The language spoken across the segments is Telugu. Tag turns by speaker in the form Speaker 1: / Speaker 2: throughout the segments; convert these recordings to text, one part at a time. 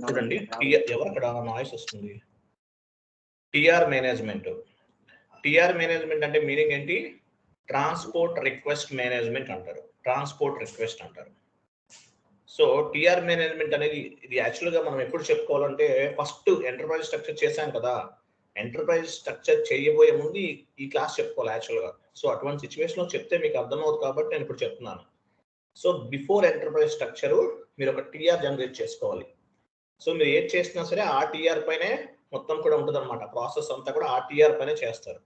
Speaker 1: చూడండి ఎవరు అక్కడ నాయిస్ వస్తుంది. TR management. టిఆర్ మేనేజ్మెంట్ అంటే మీనింగ్ ఏంటి? ట్రాన్స్పోర్ట్ రిక్వెస్ట్ మేనేజ్మెంట్ అంటారు. ట్రాన్స్పోర్ట్ రిక్వెస్ట్ అంటారు. సో టిఆర్ మేనేజ్మెంట్ అనేది ఇది యాక్చువల్గా మనం ఎప్పుడు చెప్పుకోవాలంటే ఫస్ట్ ఎంటర్ప్రైజ్ స్ట్రక్చర్ చేశాం కదా, ఎంటర్ప్రైజ్ స్ట్రక్చర్ చేయబోయే ముందు ఈ క్లాస్ చెప్పుకోవాలి యాక్చువల్గా. సో అటువంటి సిచ్యువేషన్లో చెప్తే మీకు అర్థమవుతుంది కాబట్టి నేను ఇప్పుడు చెప్తున్నాను. సో బిఫోర్ ఎంటర్ప్రైజ్ స్ట్రక్చర్ మీరు ఒక టిఆర్ జనరేట్ చేసుకోవాలి. సో మీరు ఏది చేసినా సరే ఆ టిఆర్ పైనే మొత్తం కూడా ఉంటుంది అనమాట. ప్రాసెస్ అంతా కూడా ఆ టిఆర్ పైనే చేస్తారు.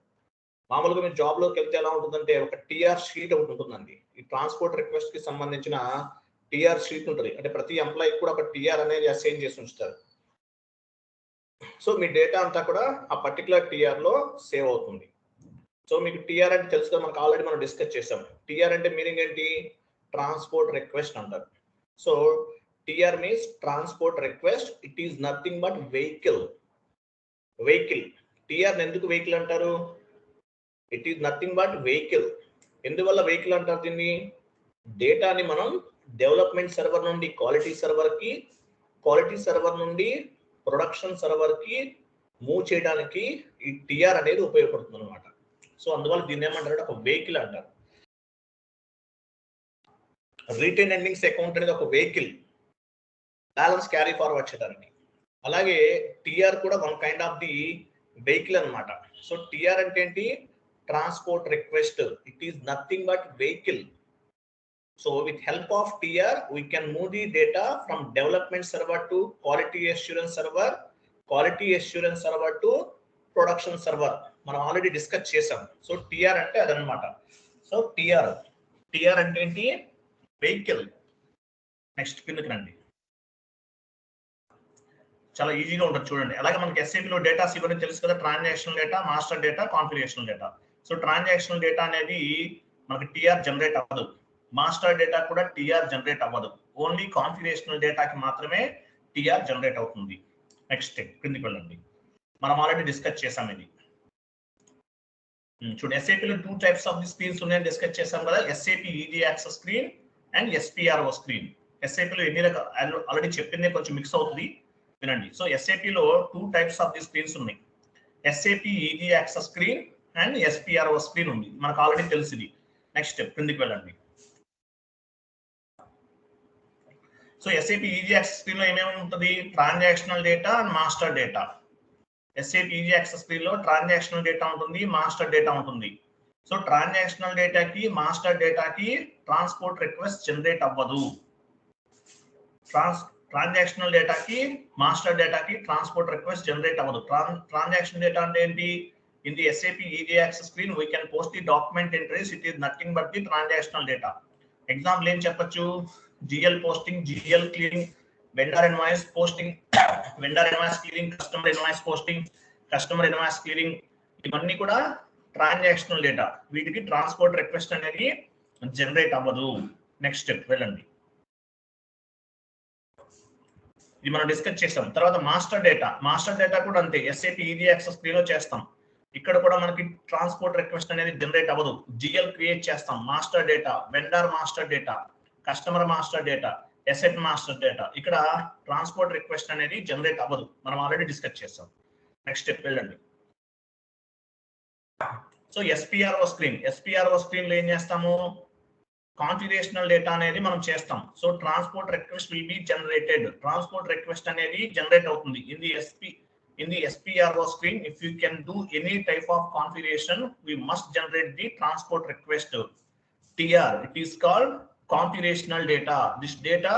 Speaker 1: మామూలుగా మీరు జాబ్లోకి వెళ్తే ఎలా ఉంటుందంటే ఒక టిఆర్ షీట్ ఒకటి ఉంటుందండి. ఈ ట్రాన్స్పోర్ట్ రిక్వెస్ట్ కి సంబంధించిన టిఆర్ షీట్ ఉంటుంది. అంటే ప్రతి ఎంప్లాయీ కూడా ఒక టిఆర్ అనేది అసైన్ చేసి ఉంచుతారు. సో మీ డేటా అంతా కూడా ఆ పర్టికులర్ టిఆర్ లో సేవ్ అవుతుంది. సో మీకు టిఆర్ అంటే తెలుసు కదా, మనకు ఆల్రెడీ మనం డిస్కస్ చేసాం. టిఆర్ అంటే మీనింగ్ ఏంటి? ట్రాన్స్పోర్ట్ రిక్వెస్ట్ అంటారు. So TR means transport request. It is nothing but vehicle. TR ఎందుకు వెహికల్ అంటారు? It is nothing but vehicle. ఎందువల్ల వెహికల్ అంటారు దీన్ని? డేటాని మనం డెవలప్మెంట్ సర్వర్ నుండి క్వాలిటీ సర్వర్ కి, క్వాలిటీ సర్వర్ నుండి ప్రొడక్షన్ సర్వర్ కి మూవ్ చేయడానికి ఈ టిఆర్ అనేది ఉపయోగపడుతుంది అనమాట. సో అందువల్ల దీన్ని ఏమంటారు? ఒక వెహికల్ అంటారు. రిటైన్ ఎర్నింగ్స్ అకౌంట్ అనేది ఒక వెహికల్, బ్యాలెన్స్ క్యారీ ఫార్వర్డ్ చేయడానికి. అలాగే టిఆర్ కూడా one kind of the vehicle అనమాట. సో టిఆర్ అంటే ఏంటి? Transport request. It is nothing but vehicle. So with help of TR, we can move the data from development server to quality assurance server, quality assurance server to production server. మనం ఆల్రెడీ డిస్కస్ చేసాం. సో టిఆర్ అంటే అదనమాట. సో టిఆర్ అంటే ఏంటి? వెహికల్. నెక్స్ట్ కిందకి రండి. చాలా ఈజీగా ఉంటుంది చూడండి. అలాగే మనకి ఎస్ఏపీలో డేటాస్ ఇవన్నీ తెలుసు కదా, transactional data, master data, configurational data. So transactional data అనేది మనకి టిఆర్ జనరేట్ అవ్వదు. మాస్టర్ డేటా కూడా టిఆర్ జనరేట్ అవ్వదు. ఓన్లీ కాన్ఫిగరేషనల్ డేటాకి మాత్రమే టిఆర్ జనరేట్ అవుతుంది. నెక్స్ట్ కిందికి వెళ్ళండి. మనం ఆల్రెడీ డిస్కస్ చేసాం ఇది. చూడండి, ఎస్ఏపీలో 2 టైప్స్ ఆఫ్ ది స్క్రీన్స్ ఉన్నాయని డిస్కస్ చేసాం కదా. SAP easy access screen and SPRO screen. ఎస్ఏపీలో ఎన్ని రకాల ఆల్రెడీ చెప్పిందే కొంచెం మిక్స్ అవుతుంది వినండి. సో ఎస్ఏపీలో 2 టైప్స్ ఆఫ్ ది స్క్రీన్స్ ఉన్నాయి. SAP easy access screen and SPRO screen ఉంది. మనకు ఆల్రెడీ తెలిసింది. నెక్స్ట్ కిందికి వెళ్ళండి. So SAP easy access screen లో ఏమేమి ఉంటుంది? Transactional data and master data. SAP easy access screen లో ట్రాన్సాక్షనల్ డేటా ఉంటుంది, మాస్టర్ డేటా ఉంటుంది. సో ట్రాన్సాక్షనల్ డేటాకి, మాస్టర్ డేటాకి ట్రాన్స్పోర్ట్ రిక్వెస్ట్ జనరేట్ అవ్వదు. ట్రాన్సాక్షనల్ డేటాకి, మాస్టర్ డేటాకి ట్రాన్స్పోర్ట్ రిక్వెస్ట్ జనరేట్ అవ్వదు. ట్రాన్సాక్షన్ డేటా అంటే ఏంటి? In the SAP EJ access screen, we can post the document entries. It is nothing but the transactional data. Example ఏం చెప్పొచ్చు? GL posting, GL clearing, vendor invoice posting, vendor invoice clearing, customer invoice posting, customer invoice clearing. ఇవన్నీ కూడా ట్రాన్సాక్షనల్ డేటా. వీటికి ట్రాన్స్పోర్ట్ రిక్వెస్ట్ అనేది జనరేట్ అవ్వదు. నెక్స్ట్ స్టెప్ వెళ్ళండి. ఇది మనం డిస్కస్ చేసాం. తర్వాత మాస్టర్ డేటా కూడా అంతే. SAP EJ access screen లో చేస్తాం. ఇక్కడ కూడా మనకి ట్రాన్స్పోర్ట్ రిక్వెస్ట్ అనేది జనరేట్ అవ్వదు. జిఎల్ క్రియేట్ చేస్తాం. Master data, vendor master data, customer master data, asset master data. ఇక్కడ ట్రాన్స్పోర్ట్ రిక్వెస్ట్ అనేది జనరేట్ అవ్వదు. మనం ఆల్రెడీ డిస్కస్ చేస్తాం. నెక్స్ట్ స్టెప్ వెళ్ళండి. సో ఎస్పీఆర్ఓ స్క్రీన్ లో ఏం చేస్తాము? కాన్ఫిగరేషనల్ డేటా అనేది మనం చేస్తాం. So transport request will be generated. Transport request అనేది జనరేట్ అవుతుంది. In the SPRO screen, if you can do any type of configuration, we must generate the transport request. TR, it is called configurational data. This data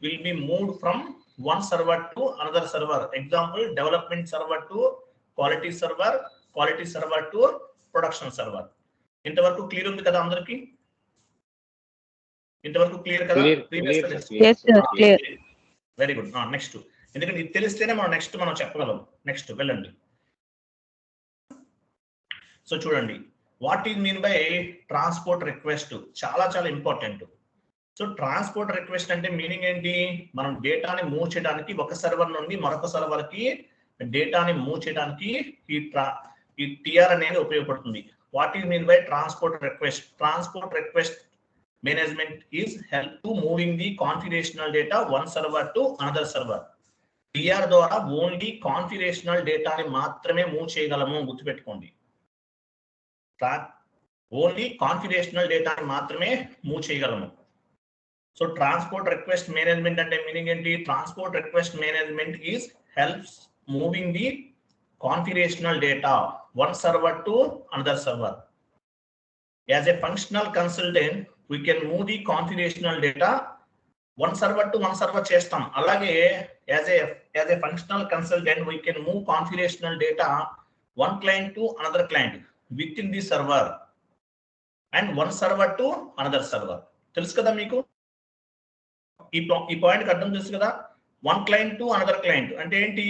Speaker 1: will be moved from one server to another server. Example, development server to quality server to production server. ఇంతవరకు క్లియర్ ఉంది కదా అందరికి? ఇంతవరకు క్లియర్ కదా?
Speaker 2: Yes sir, clear.
Speaker 1: Very good. Next, ఎందుకంటే ఇది తెలిస్తేనే మనం చెప్పగలం. నెక్స్ట్ వెళ్ళండి. సో చూడండి, what is mean by transport request? చాలా ఇంపార్టెంట్. సో ట్రాన్స్పోర్ట్ రిక్వెస్ట్ అంటే మీనింగ్ ఏంటి? మనం డేటాని మూవ్ చేయడానికి ఒక సర్వర్ నుండి మరొక సర్వర్ కి డేటాని మూవ్ చేయడానికి ఈ టిఆర్ అనేది ఉపయోగపడుతుంది. What is mean by transport request? Transport request management is help to moving the configurational data one server to another server. TR ద్వారా ఓన్లీ కాన్ఫిగరేషనల్ డేటాని మాత్రమే మూవ్ చేయగలము, గుర్తుపెట్టుకోండి. ఓన్లీ కాన్ఫిగరేషనల్ డేటాని మాత్రమే మూవ్ చేయగలము. సో ట్రాన్స్పోర్ట్ రిక్వెస్ట్ మేనేజ్మెంట్ అంటే మీనింగ్ ఏంటి? Transport request management is helps moving the configurational data one server to another server. As a functional consultant, we can move the configurational data one server to one server chestam. Alage as a functional consultant, we can move configurational data one client to another client within the server and one server to another server. Telusu kada meeku ee point ki ardham telusu kada? One client to another client అంటే ఏంటి?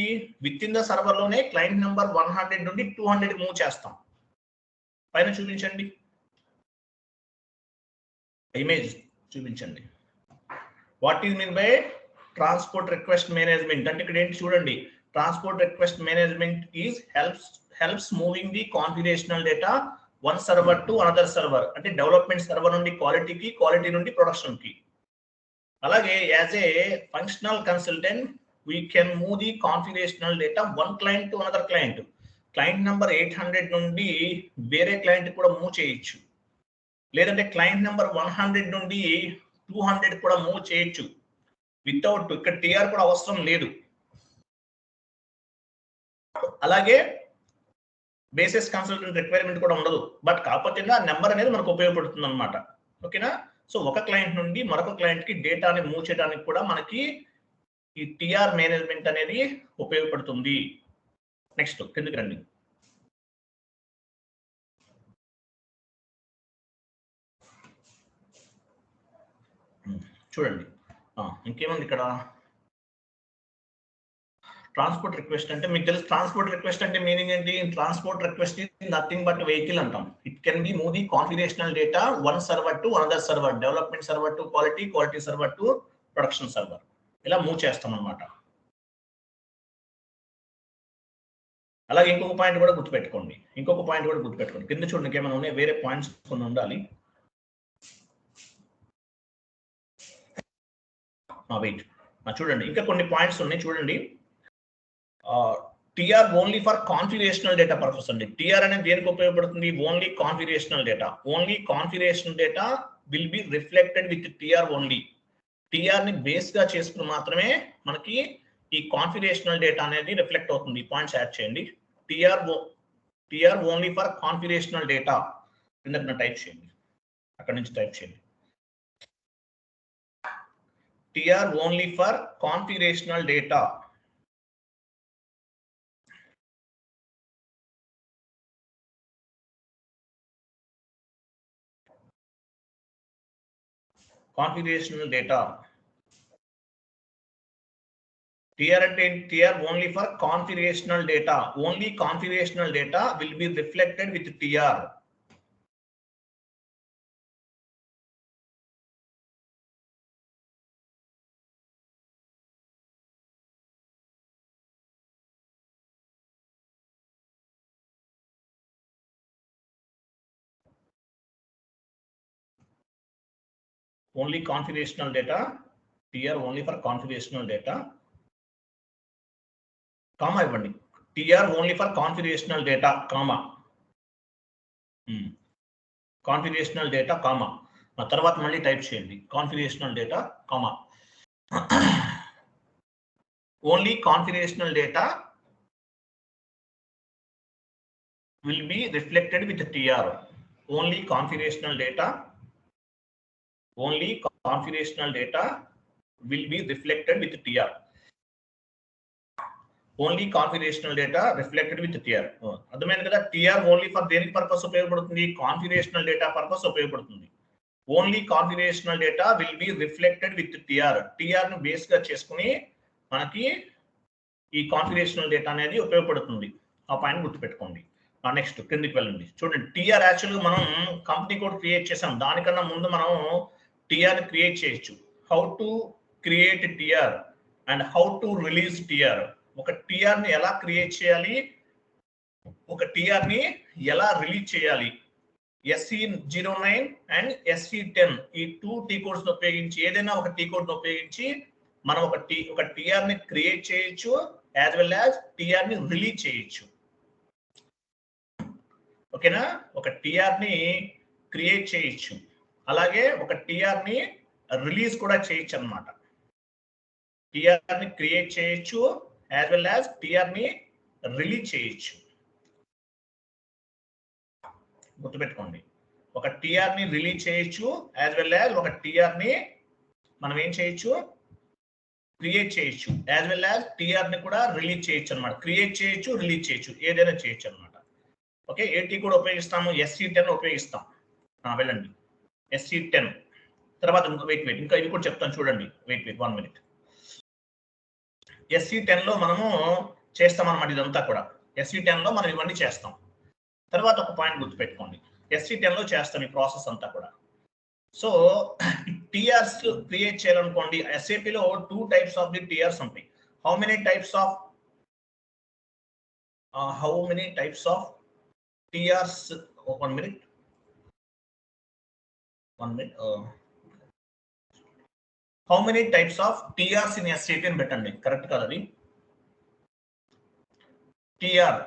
Speaker 1: విత్ ఇన్ ద సర్వర్ లోనే క్లయింట్ నెంబర్ 100 నుండి 200 మూవ్ చేస్తాం. పైన చూపించండి, ఇమేజ్ చూపించండి. What is mean by transport request management అంటే ఇక్కడ ఏంటి చూడండి. Transport request management is helps moving the configurational data one server to another server అంటే డెవలప్మెంట్ సర్వర్ నుండి క్వాలిటీకి, క్వాలిటీ నుండి ప్రొడక్షన్ కి. అలాగే as a functional consultant we can move the configurational data one client to another client. Client number 800 నుండి వేరే క్లయింట్ కూడా మూవ్ చేయొచ్చు, లేదంటే క్లయింట్ నెంబర్ 100 నుండి 200 కూడా మూవ్ చేయొచ్చు వితౌట్ ఇక్కడ టిఆర్ కూడా అవసరం లేదు. అలాగే బేసిస్ కన్సల్టెంట్ రిక్వైర్మెంట్ కూడా ఉండదు, బట్ కాకపోతే ఆ నెంబర్ అనేది మనకు ఉపయోగపడుతుంది అనమాట. ఓకేనా? సో ఒక క్లయింట్ నుండి మరొక క్లయింట్ కి డేటాని మూవ్ చేయడానికి కూడా మనకి ఈ టిఆర్ మేనేజ్మెంట్ అనేది ఉపయోగపడుతుంది. నెక్స్ట్ కిందకి రండి. చూడండి ఇంకేముంది ఇక్కడ. ట్రాన్స్పోర్ట్ రిక్వెస్ట్ అంటే మీకు తెలుసు. ట్రాన్స్పోర్ట్ రిక్వెస్ట్ అంటే మీనింగ్ ఏంటి? Transport request is nothing but vehicle అంటాం. It can be move the configurational data one server to another server, development server to quality, quality server to production server, ఇలా మూవ్ చేస్తాం అనమాట. అలాగే ఇంకొక పాయింట్ కూడా గుర్తుపెట్టుకోండి. కింద చూడండి ఏమైనా ఉన్నాయి, వేరే పాయింట్స్ కొన్ని ఉండాలి. వెయిట్ చూడండి, ఇంకా కొన్ని పాయింట్స్ ఉన్నాయి చూడండి. TR only for configurational data purpose అండి. టిఆర్ అనేది దేనికి ఉపయోగపడుతుంది? Only configurational data. Only configurational data will be reflected with TR only. TR ని బేస్ గా చేసుకుని మాత్రమే మనకి ఈ కాన్ఫిగరేషనల్ డేటా అనేది రిఫ్లెక్ట్ అవుతుంది. పాయింట్స్ యాడ్ చేయండి. TR only for configurational data కింద టైప్ చేయండి, అక్కడ నుంచి టైప్ చేయండి. TR only for configurational data. Configurational data. TR and TR only for configurational data. Only configurational data will be reflected with TR. Only configurational data. TR only for configurational data. Comma ఇవ్వండి. TR only for configurational data, comma. Configurational data, comma. ఆ తర్వాత మళ్ళీ టైప్ చేయండి. Configurational data, comma. Only configurational data will be reflected with TR. Only configurational data. Only configurational data will be reflected with TR. Only configurational data reflected with TR. అర్థమైంది కదా? TR ఓన్లీ ఫర్ దేనికి పర్పస్ ఉపయోగపడుతుంది? కాన్ఫిగరేషనల్ డేటా పర్పస్ ఉపయోగపడుతుంది. Only configurational data will be reflected with TR. TR ను బేస్ గా చేసుకుని మనకి ఈ కాన్ఫిగరేషనల్ డేటా అనేది ఉపయోగపడుతుంది. ఆ పాయింట్ గుర్తుపెట్టుకోండి. నెక్స్ట్ కిందికి వెళ్ళండి. చూడండి, టిఆర్ యాక్చువల్గా మనం కంపెనీ కోడ్ క్రియేట్ చేసాం. దానికన్నా ముందు మనం టిఆర్ క్రియేట్ చేయొచ్చు. How to create TR and how to release TR. ఒక టిఆర్ ని ఎలా క్రియేట్ చేయాలి, ఒక టిఆర్ ని ఎలా రిలీజ్ చేయాలి, SE09 అండ్ SE10 ఈ 2 టీ కోడ్స్ ఉపయోగించి ఏదైనా ఒక టీ కోడ్ ఉపయోగించి మనం ఒక టిఆర్ ని క్రియేట్ చేయొచ్చు యాజ్ వెల్ యాజ్ టిఆర్ ని రిలీజ్ చేయొచ్చు. ఓకేనా, ఒక టిఆర్ ని క్రియేట్ చేయొచ్చు అలాగే ఒక టిఆర్ ని రిలీజ్ కూడా చేయొచ్చు అన్నమాట. టిఆర్ ని క్రియేట్ చేయొచ్చు యాజ్ వెల్ యాజ్ టిఆర్ ని రిలీజ్ చేయొచ్చు. గుర్తుపెట్టుకోండి, ఒక టిఆర్ ని రిలీజ్ చేయొచ్చు యాజ్ వెల్ యాజ్ ఒక టిఆర్ ని మనం ఏం చేయొచ్చు, క్రియేట్ చేయొచ్చు యాజ్ వెల్ యాజ్ టిఆర్ ని కూడా రిలీజ్ చేయొచ్చు అనమాట. క్రియేట్ చేయొచ్చు, రిలీజ్ చేయొచ్చు, ఏదైనా చేయొచ్చు అనమాట. ఓకే, ఏటీ కూడా ఉపయోగిస్తాము, SE10 ఉపయోగిస్తాం. వెళ్ళండి, SE10 తర్వాత వెయిట్ ఇంకా ఇది కూడా చెప్తాను చూడండి. Wait 1 minute. SE10 లో మనము చేస్తాం అనమాట. ఇదంతా కూడా SE10 లో మనం ఇవన్నీ చేస్తాం. తర్వాత ఒక పాయింట్ గుర్తుపెట్టుకోండి, SE10 లో చేస్తాం ఈ ప్రాసెస్ అంతా కూడా. సో టిఆర్స్ క్రియేట్ చేయాలనుకోండి, SAP లో 2 types ఆఫ్ ది టిఆర్స్ ఉంటాయి. How many types of TRs? 1 minute. How many types of TRs in SAP అని పెట్టండి. కరెక్ట్ కాదు అది. TR,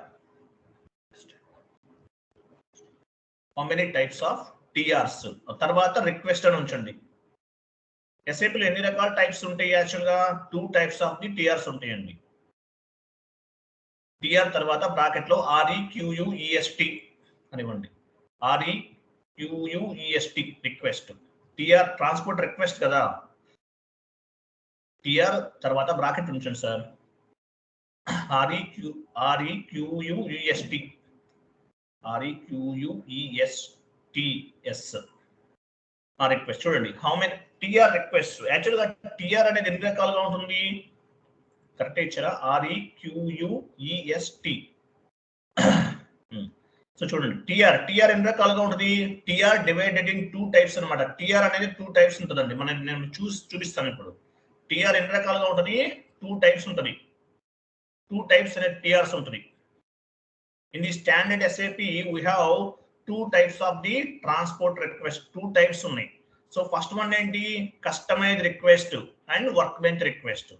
Speaker 1: how many types of TRs, తర్వాత రిక్వెస్ట్ అని ఉంచండి. SAP లో ఎన్ని రకాల టైప్స్ ఉంటాయి? యాక్చువల్గా 2 types ఆఫ్ ది టిఆర్స్ ఉంటాయండి. టిఆర్ తర్వాత బ్రాకెట్ లో REQUEST అనివ్వండి. REQUEST request. TR transport request కదా. టిఆర్ తర్వాత బ్రాకెట్ ఉంచండి సార్. REQUEST request. చూడండి, హౌ మెనీ టిఆర్ రిక్వెస్ట్. యాక్చువల్గా టిఆర్ అనేది ఎన్ని రకాలుగా ఉంటుంది? కరెక్ట్ ఇచ్చారా? REQUEST. సో చూడండి, టిఆర్ ఎన్ని రకాలుగా ఉంటుంది? టిఆర్ డివైడెడ్ ఇన్ 2 types అనమాట. టిఆర్ అనేది 2 types ఉంటుందండి. నేను చూపిస్తాను ఇప్పుడు. టిఆర్ ఎన్ని రకాలుగా ఉంటుంది? 2 types ఉంటుంది. 2 types అనే టిఆర్స్ ఉంటుంది. In the standard SAP we have 2 types of the transport request. 2 types ఉన్నాయి. సో ఫస్ట్ వన్ ఏంటి? Customize request and workbench request.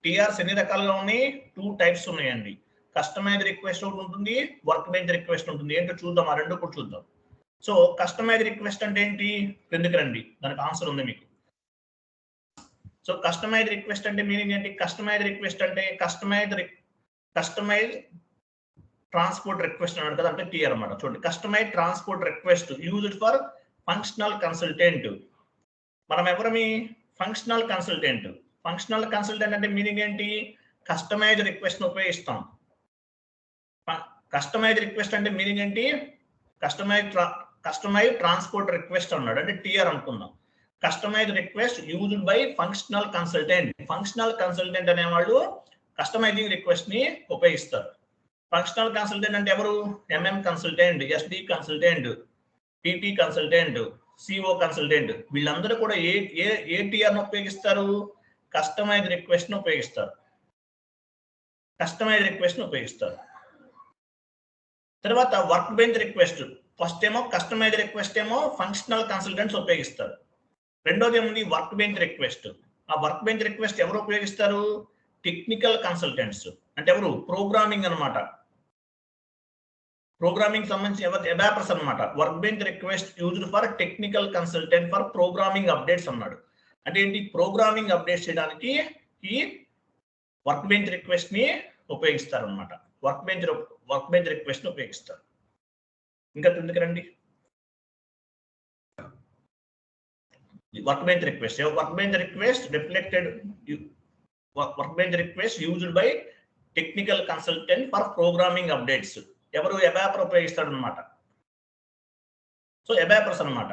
Speaker 1: TRs ఎన్ని రకాలుగా ఉన్నాయి? 2 types ఉన్నాయండి. కస్టమైజ్ రిక్వెస్ట్ ఒకటి ఉంటుంది, వర్క్ బెంచ్ రిక్వెస్ట్ ఉంటుంది. ఏంటో చూద్దాం, ఆ రెండు కూడా చూద్దాం. సో కస్టమైజ్ రిక్వెస్ట్ అంటే ఏంటి? ఎందుకు రండి, దానికి ఆన్సర్ ఉంది మీకు. సో కస్టమైజ్ రిక్వెస్ట్ అంటే మీనింగ్ ఏంటి? కస్టమైజ్ రిక్వెస్ట్ అంటే కస్టమైజ్ ట్రాన్స్పోర్ట్ రిక్వెస్ట్ అన్నాడు కదా, అంటే టిఆర్ అన్నమాట. చూడండి, customize transport request used for functional consultant. మనం ఎవరమి? Functional consultant. ఫంక్షనల్ కన్సల్టెంట్ అంటే మీనింగ్ ఏంటి? కస్టమైజ్ రిక్వెస్ట్ ఉపయోగిస్తాం. కస్టమైజ్ రిక్వెస్ట్ అంటే మీనింగ్ ఏంటి? కస్టమైజ్ ట్రాన్స్పోర్ట్ రిక్వెస్ట్ అన్నాడు, అంటే టిఆర్ అనుకుందాం. Customize request used by functional consultant. Functional consultant అనేవాళ్ళు కస్టమైజింగ్ రిక్వెస్ట్ ని ఉపయోగిస్తారు. ఫంక్షనల్ కన్సల్టెంట్ అంటే ఎవరు? MM consultant, SD consultant, PT consultant, CO consultant. వీళ్ళందరూ కూడా ఏ టిఆర్ ని ఉపయోగిస్తారు? కస్టమైజ్ రిక్వెస్ట్ ని ఉపయోగిస్తారు. తర్వాత వర్క్ బెంచ్ రిక్వెస్ట్. ఫస్ట్ ఏమో కస్టమైజ్ రిక్వెస్ట్ ఏమో ఫంక్షనల్ కన్సల్టెంట్స్ ఉపయోగిస్తారు. రెండోది ఏముంది? Work bench request. ఆ వర్క్ బెంచ్ రిక్వెస్ట్ ఎవరు ఉపయోగిస్తారు? Technical consultants. అంటే ఎవరు? ప్రోగ్రామింగ్ అనమాట. ప్రోగ్రామింగ్ సంబంధించి ఎబాపర్స్ అనమాట. Work bench request used for technical consultant for programming updates అన్నాడు. అంటే ఏంటి? ప్రోగ్రామింగ్ అప్డేట్స్ చేయడానికి ఈ వర్క్ బెంచ్ రిక్వెస్ట్ ని ఉపయోగిస్తారు అనమాట. వర్క్ బెంచ్ రిక్వెస్ట్ ని ఉపయోగిస్తారు. ఇంకా ఎందుకు రండి, workbench request used by technical consultant for programming updates. ఎవరు? ఎబాపర్ ఉపయోగిస్తాడు అనమాట. సో ఎబాపర్స్ అనమాట.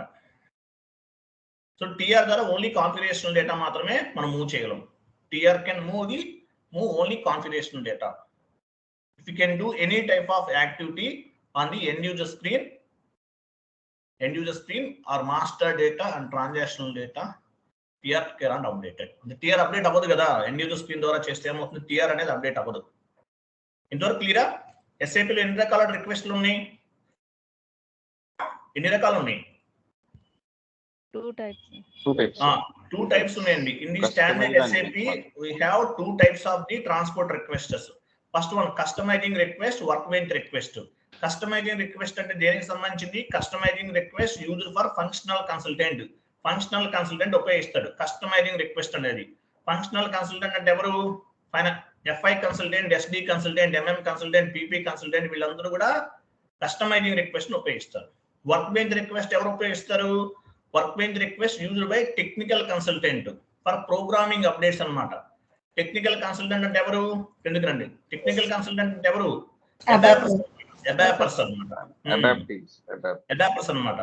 Speaker 1: సో టిఆర్ ద్వారా ఓన్లీ కాన్ఫిగరేషనల్ డేటా మాత్రమే మనం మూవ్ చేయగలం. TR can move only configurational data. If you can do any type of activity on the end user screen or master data and transactional data, TR cannot updated. The TR update అవ్వదు కదా, end user screen ద్వారా చేస్తే ఏమవుతుంది? TR అనేది అప్డేట్ అవ్వదు. ఇంతవరకు క్లియరా? SAP లో ఎన్ని రకాల రిక్వెస్ట్లు ఉన్నాయి? ఎన్ని రకాలు ఉన్నాయి?
Speaker 2: 2 types.
Speaker 1: Two types ఉన్నాయండి. In the standard SAP we have 2 types of the transport requests. First one, customizing request, workbench request. Customizing request అంటే దేనికి సంబంధించింది? Customizing request used for functional consultant. Functional consultant ఉపయోగిస్తాడు కస్టమైజింగ్ రిక్వెస్ట్ అనేది. ఫంక్షనల్ కన్సల్టెంట్ అంటే ఎవరు? FI consultant, SD consultant, MM consultant, PP consultant వీళ్ళందరూ కూడా కస్టమైజింగ్ రిక్వెస్ట్ ని ఉపయోగిస్తారు. వర్క్ బెంచ్ రిక్వెస్ట్ ఎవరు ఉపయోగిస్తారు? Work bench request used by technical consultant for programming updates అన్నమాట. టెక్నికల్ కన్సల్టెంట్ అంటే ఎవరు? ఎందుకు రండి, టెక్నికల్ కన్సల్టెంట్ అంటే ఎవరు? అబాపర్స్ అన్నమాట. అబాపర్స్ అన్నమాట.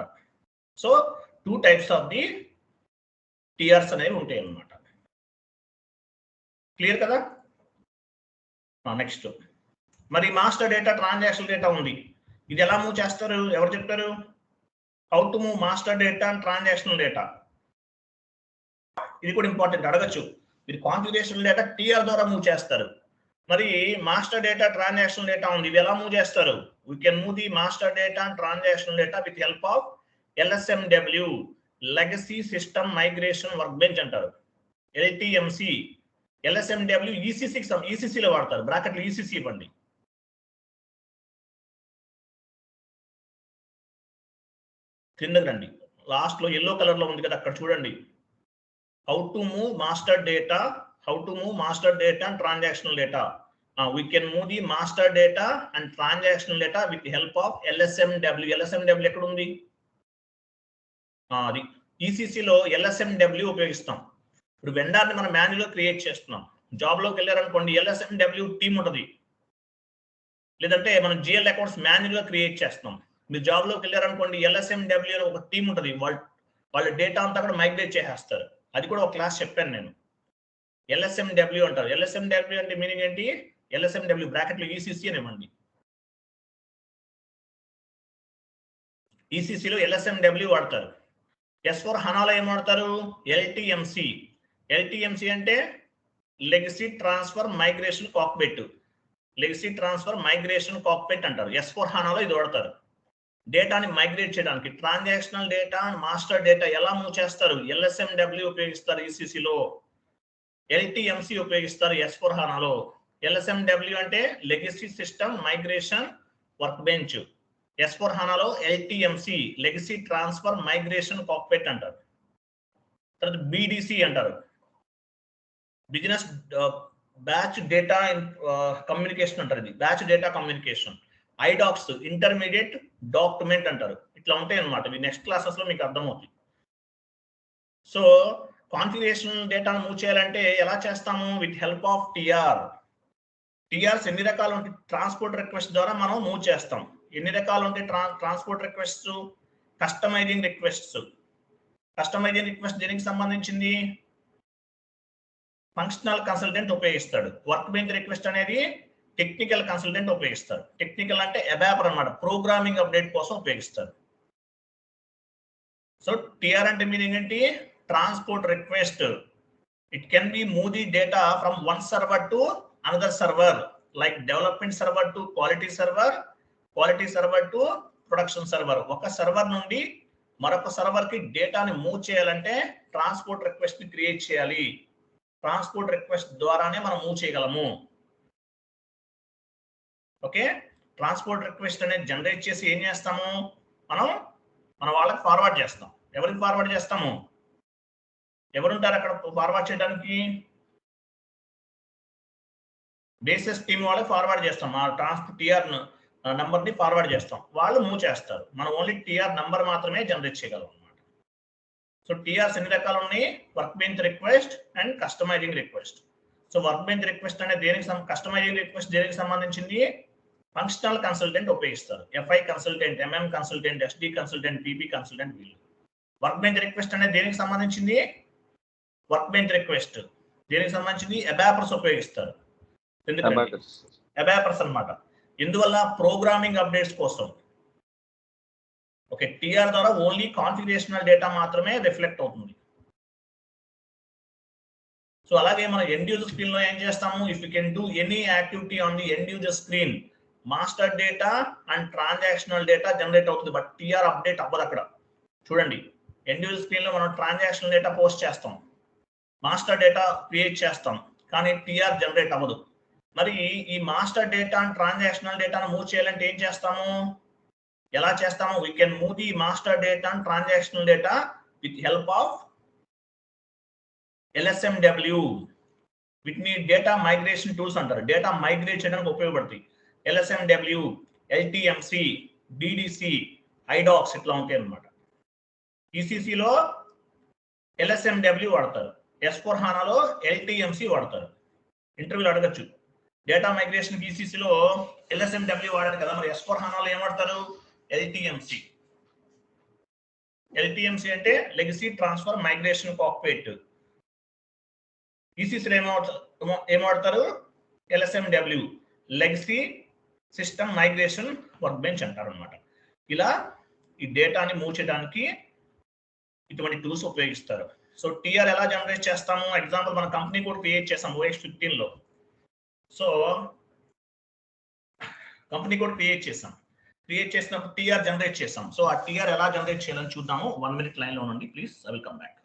Speaker 1: సో 2 types ఆఫ్ ది టిఆర్స్ అనేవి ఉంటాయి అన్నమాట. క్లియర్ కదా? నెక్స్ట్ మరి మాస్టర్ డేటా, ట్రాన్సాక్షన్ డేటా ఉంది. ఇది ఎలా మూవ్ చేస్తారు? ఎవరు చెప్తారు? How to move master data and transactional data. ఇది కూడా ఇంపార్టెంట్, అడగచ్చు. మీరు కాన్ఫిగరేషన్ డేటా టిఆర్ ద్వారా మూవ్ చేస్తారు. మరి మాస్టర్ డేటా, ట్రాన్సాక్షనల్ డేటా ఉంది. ఇది ఎలా మూవ్ చేస్తారు? We can move the master data and transactional data with help of LSMW, legacy system migration work bench అంటారు. LTMC, LSMW ECC లో వాడతారు. బ్రాకెట్లు ECC ఇవ్వండి. కిందకి రండి, లాస్ట్ లో ఎల్లో కలర్ లో ఉంది కదా, అక్కడ చూడండి. How to move master data, how to move master data and transactional data. We can move the master data and transactional data with help of LSMW. LSMW ఎక్కడ ఉంది? అది ECC లో LSMW ఉపయోగిస్తాం. ఇప్పుడు వెండర్ని మనం మాన్యువల్ క్రియేట్ చేస్తున్నాం. జాబ్ లోకి వెళ్ళారనుకోండి, LSMW టీమ్ ఉంటుంది. లేదంటే మనం GL అకౌంట్స్ మాన్యువల్ గా క్రియేట్ చేస్తున్నాం. మీరు జాబ్ లోకి వెళ్ళారనుకోండి, LSMW ఒక టీమ్ ఉంటుంది. వాళ్ళ డేటా అంతా కూడా మైగ్రేట్ చేసేస్తారు. అది కూడా ఒక క్లాస్ చెప్పాను నేను. LSMW అంటారు. LSMW అంటే మీనింగ్ ఏంటి? LSMW బ్రాకెట్లో ECC అని ఇవ్వండి. ECC లో LSMW వాడతారు. S4 హనాలో ఏం వాడతారు? LTMC. LTMC అంటే legacy transfer migration cockpit. Legacy transfer migration cockpit అంటారు. S4 హనాలో ఇది వాడతారు. డేటాని మైగ్రేట్ చేయడానికి ట్రాన్సాక్షనల్ డేటా, మాస్టర్ డేటా ఎలా మూవ్ చేస్తారు? LSMW ఉపయోగిస్తారు ECC లో. LTMC ఉపయోగిస్తారు S4 హనాలో. LSMW అంటే legacy system migration work bench. S4 హనాలో LTMC legacy transfer migration cockpit అంటారు. తర్వాత BDC అంటారు, బిజినెస్ బ్యాచ్ డేటా కమ్యూనికేషన్ అంటారు. ఇది batch data communication. IDOCS intermediate document అంటారు. ఇట్లా ఉంటాయి అన్నమాట. ఇవి నెక్స్ట్ క్లాసెస్ లో మీకు అర్థమవుతుంది. సో కాన్ఫిగరేషన్ డేటాను మూవ్ చేయాలంటే ఎలా చేస్తాము? With help of TR. TRs ఎన్ని రకాలు ఉంటాయి? ట్రాన్స్పోర్ట్ రిక్వెస్ట్ ద్వారా మనం మూవ్ చేస్తాం. ఎన్ని రకాలు ఉంటాయి transport request? Customising request. Customising request దేనికి సంబంధించింది? ఫంక్షనల్ కన్సల్టెంట్ ఉపయోగిస్తాడు. వర్క్ బెంచ్ రిక్వెస్ట్ అనేది టెక్నికల్ కన్సల్టెంట్ ఉపయోగిస్తాడు. టెక్నికల్ అంటే అబాపర్ అన్నమాట, ప్రోగ్రామింగ్ అప్డేట్ కోసం ఉపయోగిస్తాడు. సో టిఆర్ అంటే మీనింగ్ ఏంటి? Transport request. It can be move the data from one server to another server, like development server to quality server, quality server to production server. ఒక సర్వర్ నుండి మరొక సర్వర్ కి డేటాని మూవ్ చేయాలంటే ట్రాన్స్పోర్ట్ రిక్వెస్ట్ ని క్రియేట్ చేయాలి. ట్రాన్స్పోర్ట్ రిక్వెస్ట్ ద్వారానే మనం మూవ్ చేయగలము. ఓకే, ట్రాన్స్పోర్ట్ రిక్వెస్ట్ అనేది జనరేట్ చేసి ఏం చేస్తాము? మనం మన వాళ్ళకి ఫార్వర్డ్ చేస్తాం. ఎవరికి ఫార్వర్డ్ చేస్తాము? ఎవరుంటారు అక్కడ ఫార్వర్డ్ చేయడానికి? బేసిస్ టీమ్ వాళ్ళకి ఫార్వర్డ్ చేస్తాం. ఆ ట్రాన్స్పోర్ట్ టిఆర్ నంబర్ ని ఫార్వర్డ్ చేస్తాం. వాళ్ళు మూవ్ చేస్తారు. మనం ఓన్లీ టిఆర్ నంబర్ మాత్రమే జనరేట్ చేయగలం అన్నమాట. సో టిఆర్స్ ఎన్ని రకాలు ఉన్నాయి? Work bench request and customising request. So work bench request అనేది దేనికి, కస్టమైజింగ్ రిక్వెస్ట్ దేనికి సంబంధించింది? ఫంక్షనల్ కన్సల్టెంట్ ఉపయోగిస్తారు. FI consultant, MM consultant, SD consultant, PP consultant వీళ్ళు. వర్క్ బెంచ్ రిక్వెస్ట్ అనేది దేనికి సంబంధించింది? వర్క్ బెంచ్ రిక్వెస్ట్ దేనికి సంబంధించింది? అబాపర్స్ ఉపయోగిస్తారు. అబాపర్స్ అన్నమాట. ఎందువల్ల? ప్రోగ్రామింగ్ అప్డేట్స్ కోసం. ఓకే, టిఆర్ ద్వారా ఓన్లీ కాన్ఫిగరేషనల్ డేటా మాత్రమే రిఫ్లెక్ట్ అవుతుంది. సో అలాగే మనం ఎండ్ యూజర్ స్క్రీన్ లో ఏం చేస్తాము? If you can do any activity on the end user screen, master data and transactional data generate అవుతుంది, బట్ టీఆర్ అప్డేట్ అవ్వదు అక్కడ. చూడండి, ఎండ్ యూజర్ స్క్రీన్ లో మనం ట్రాన్సాక్షనల్ డేటా పోస్ట్ చేస్తాం, మాస్టర్ డేటా క్రియేట్ చేస్తాం, కానీ టీఆర్ జనరేట్ అవ్వదు. మరి ఈ మాస్టర్ డేటా అండ్ ట్రాన్సాక్షనల్ డేటాను మూవ్ చేయాలంటే ఏం చేస్తాము, ఎలా చేస్తాము? We can move the master data and transactional data with help of LSMW. వీటిని డేటా మైగ్రేషన్ టూల్స్ అంటారు, డేటా మైగ్రేట్ చేయడానికి ఉపయోగపడతాయి. LSMW, LTMC, DDC, IDOCS ఇట్లా ఉంటాయి అన్నమాట. ECCలో LSMW వాడతారు, S/4HANAలో LTMC వాడతారు. ఇంటర్వ్యూలు అడగచ్చు, డేటా మైగ్రేషన్ ECCలో LSMW వాడారు కదా, మరి S/4HANAలో ఏం వాడతారు? LTMC. LTMC అంటే లెగసీ ట్రాన్స్ఫర్ మైగ్రేషన్ కాక్పిట్. ECCలో ఏం వాడతారు? LSMW, legacy system migration work bench అంటారు అనమాట. ఇలా ఈ డేటాని మూవ్ చేయడానికి ఇటువంటి టూల్స్ ఉపయోగిస్తారు. సో టీఆర్ ఎలా జనరేట్ చేస్తాము? ఎగ్జాంపుల్ మన కంపెనీ కూడా క్రియేట్ చేసాం OS 15లో. సో కంపెనీ కూడా క్రియేట్ చేసినప్పుడు టీఆర్ జనరేట్ చేసాం. సో ఆ టీఆర్ ఎలా జనరేట్ చేయాలని చూద్దాము. 1 minute లైన్ లో ఉండండి please, I will come back.